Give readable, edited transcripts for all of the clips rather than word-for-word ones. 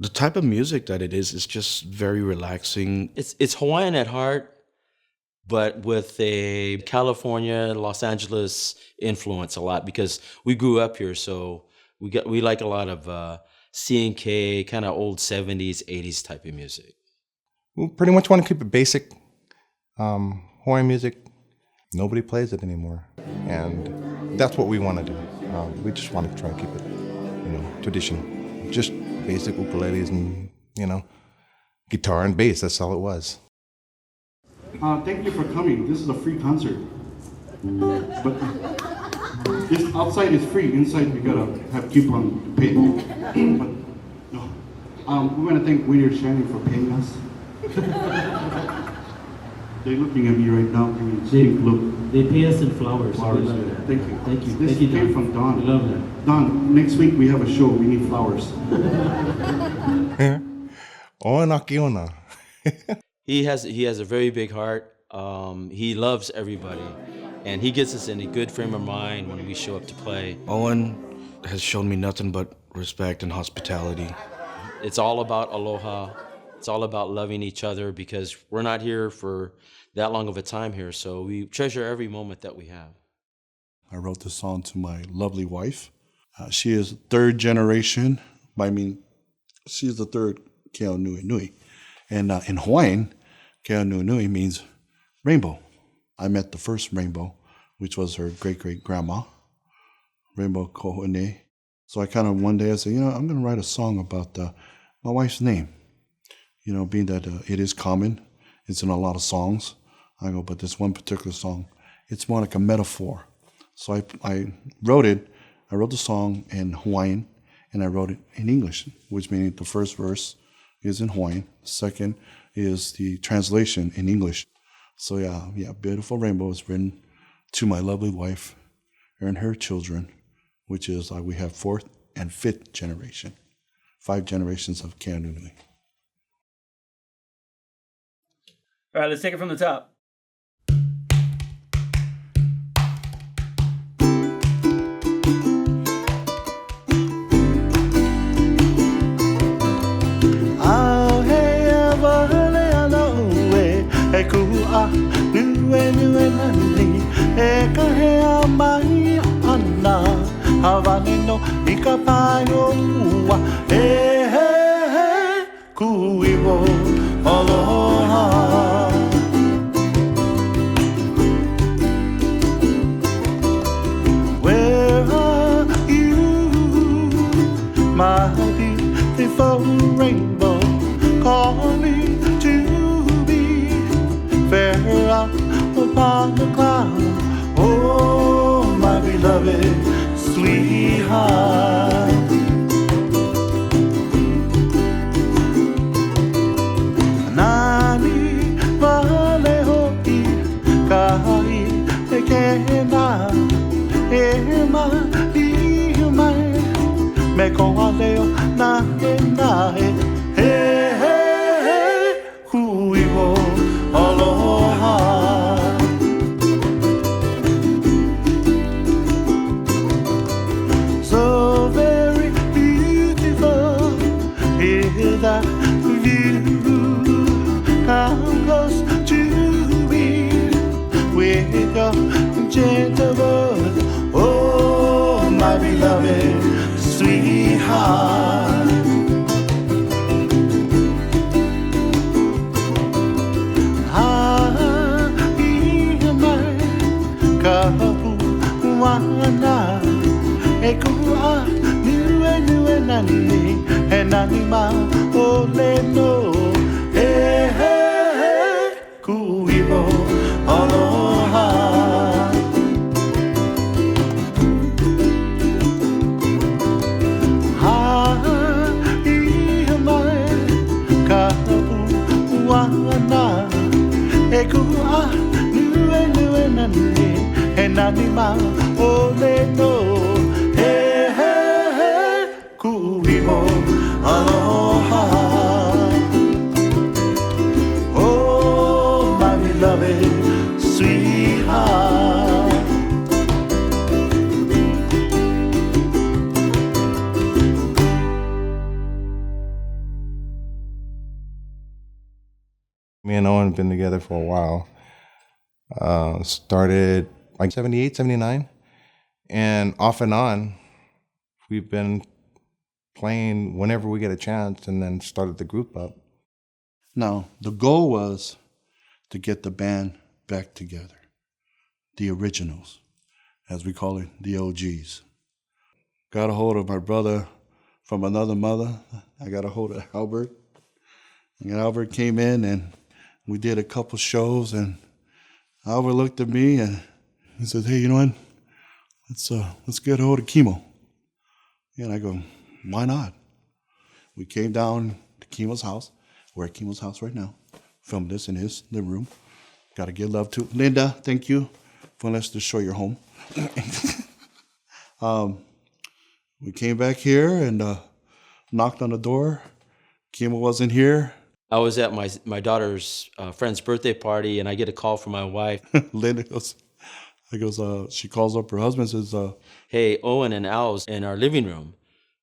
The type of music that it is just very relaxing. It's Hawaiian at heart, but with a California, Los Angeles influence a lot because we grew up here, so we like a lot of C&K, kind of old 70s, 80s type of music. We pretty much want to keep it basic. Hawaiian music, nobody plays it anymore, and that's what we want to do. We just want to try to keep it, traditional. Just basic ukuleles and, guitar and bass. That's all it was. Thank you for coming. This is a free concert. But this outside is free. Inside we gotta have coupon to pay. But no. We want to thank Winter Shannon for paying us. They're looking at me right now. They pay us in flowers. Flowers. We love Yeah. that. Thank you. Thank you. This Thank you, came Don. from Don. We love that. Don, next week we have a show. We need flowers. Owen Akiona. He has a very big heart. He loves everybody, and he gets us in a good frame of mind when we show up to play. Owen has shown me nothing but respect and hospitality. It's all about aloha. It's all about loving each other because we're not here for that long of a time here, so we treasure every moment that we have. I wrote this song to my lovely wife. She is third generation. She is the third Keo Nui Nui. And in Hawaiian, Keo Nui Nui means rainbow. I met the first rainbow, which was her great-great-grandma, Rainbow Kohone. So I kind of one day I said, I'm going to write a song about my wife's name. Being that it is common, it's in a lot of songs. I go, but this one particular song, it's more like a metaphor. So I wrote it. I wrote the song in Hawaiian, and I wrote it in English, which means the first verse is in Hawaiian. The second is the translation in English. So yeah, Beautiful Rainbow is written to my lovely wife and her children, which is we have fourth and fifth generation, 5 generations of Keanunui. All right, let's take it from the top. Havane no ikapayo ua kuiwo aloha. Where are you, my beautiful rainbow, calling to me, fair out upon the cloud? Oh, my beloved sweetheart. Nani vale ho'i kai te kena e mai me koa leo na he hui wo aloha. So very beautiful is that view. Come close to me with your gentle words. Oh, my beloved sweetheart. Kapuana e kua niue nani e nani ma ole no kuiwo aloha. Kapuana e kua niue nani e nani ma ole no kuiwo aloha. Oh, my beloved sweetheart. Me and Owen have been together for a while. Started like 78, 79. And off and on, we've been playing whenever we get a chance, and then started the group up. Now, the goal was to get the band back together. The originals, as we call it, the OGs. Got a hold of my brother from another mother. I got a hold of Albert. And Albert came in and we did a couple shows, and Albert looked at me and he said, "Hey, you know what? Let's get a hold of Chemo." And I go, "Why not?" We came down to Chemo's house. We're at Chemo's house right now. Filmed this in his living room. Got to give love to Linda. Thank you for letting us to show your home. We came back here and knocked on the door. Chemo wasn't here. I was at my daughter's friend's birthday party, and I get a call from my wife. Linda goes, she calls up her husband and says, "Hey, Owen and Al's in our living room."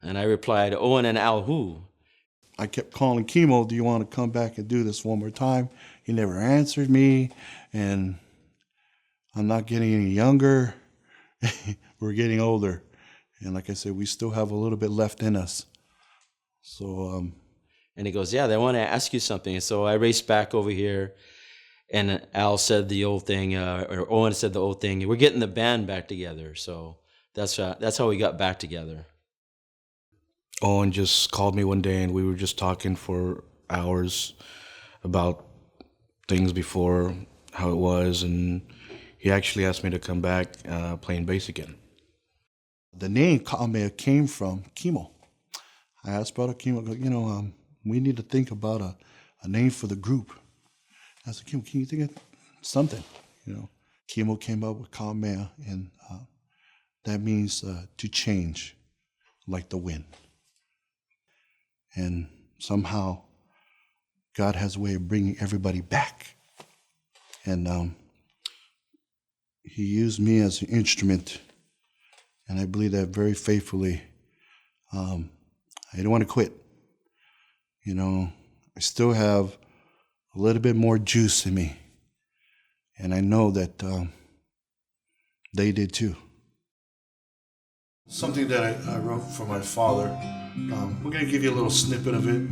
And I replied, "Owen and Al who?" I kept calling Chemo, "Do you want to come back and do this one more time?" He never answered me, and I'm not getting any younger. We're getting older. And like I said, we still have a little bit left in us. So, And he goes, "Yeah, they want to ask you something." And so I raced back over here, and Al said the old thing, or Owen said the old thing. We're getting the band back together. So that's how we got back together. Owen just called me one day and we were just talking for hours about things before, how it was, and he actually asked me to come back playing bass again. the name Kamehameha came from Chemo. I asked Brother Chemo, we need to think about a name for the group. I said, Chemo, can you think of something? Chemo came up with Kamehameha, and that means to change, like the wind. And somehow, God has a way of bringing everybody back. And He used me as an instrument, and I believe that very faithfully. I don't want to quit. I still have a little bit more juice in me, and I know that they did too. Something that I wrote for my father. We're going to give you a little snippet of it.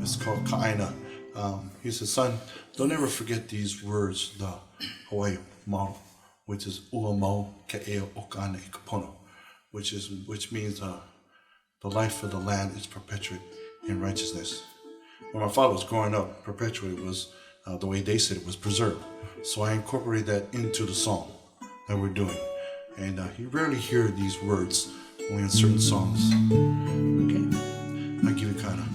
It's called Aina. He says, "Son, don't ever forget these words, the Hawaii model, which is Uamo Ke'eo Okane Ikapono, which means the life of the land is perpetuate in righteousness." When my father was growing up, perpetuate was the way they said it was preserved. So I incorporated that into the song that we're doing. And you rarely hear these words only in certain songs. Okay, I'll give you kind of.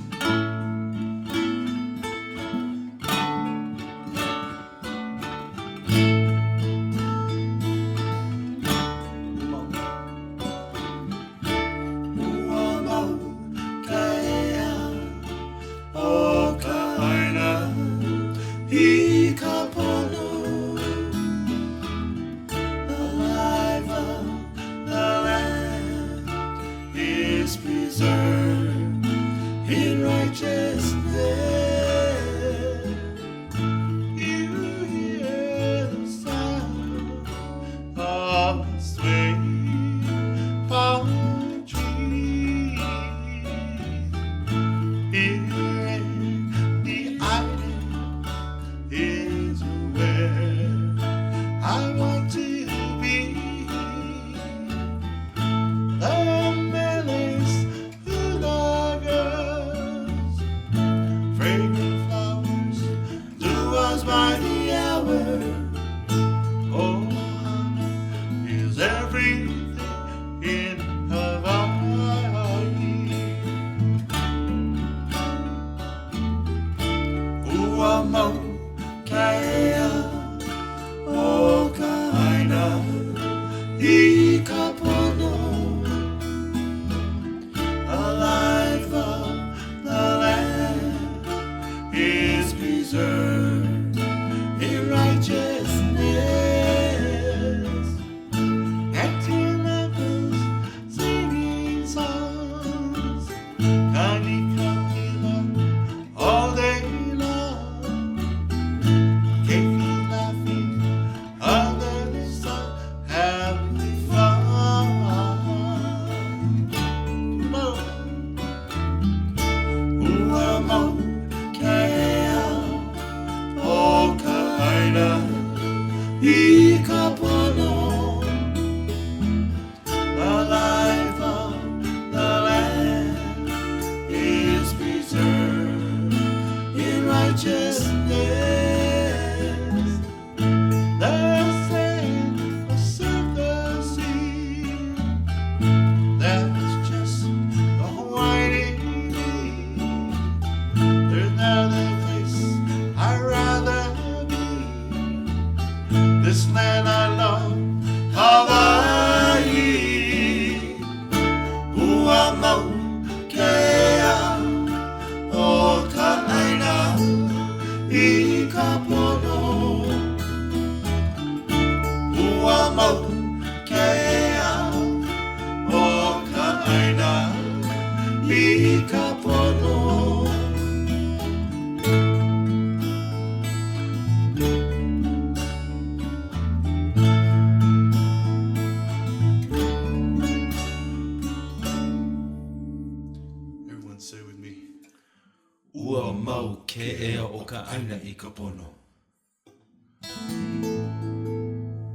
mau ke ea o ka aina I ka pono.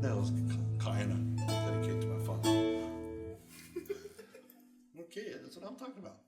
That was Aina, dedicated to my father. Okay, that's what I'm talking about.